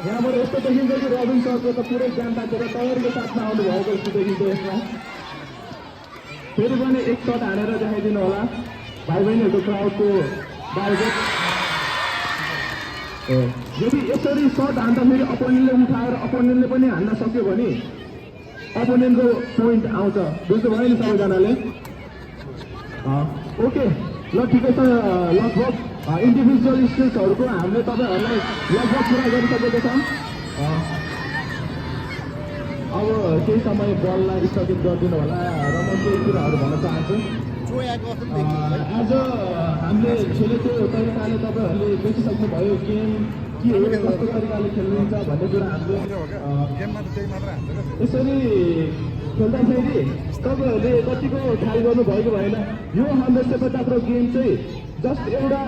यहाँबाट यस्तो देखिन्छ कि रबिन सरको त पुरै ज्यान ताकेर तयारीको साथमा आउनुभएको जस्तो देखिन्छ यसमा। फेरि पनि एक सट हानेर देखाइदिनु होला भाइ बहिनीहरूको क्राउडको बाहेक। यदि यसरी सट हान्दाखेरि अपोनेन्टले उठाएर अपोनेन्टले पनि हान्न सक्यो भने अपोनेन्टको पोइन्ट आउँछ। बुझ्नुभयो नि सबैजनाले? ओके ल ठिकै छ। लगभग इन्डिभिजुअल स्किल्सहरूको हामीले तपाईँहरूलाई लगभग पुरा गरिसकेको छौँ। अब केही समय बललाई स्थगित गरिदिनु होला र म केही कुराहरू भन्न चाहन्छु। आज हामीले खेलेको तरिकाले तपाईँहरूले देखिसक्नुभयो गेम के हो, कस्तो तरिकाले खेल्नुहुन्छ भन्ने कुरा हामीले यसरी खेल्दाखेरि तपाईँहरूले कतिको ख्याल गर्नुभएको भएन। यो 100 सेपटाक्रो गेम चाहिँ जस्ट एउटा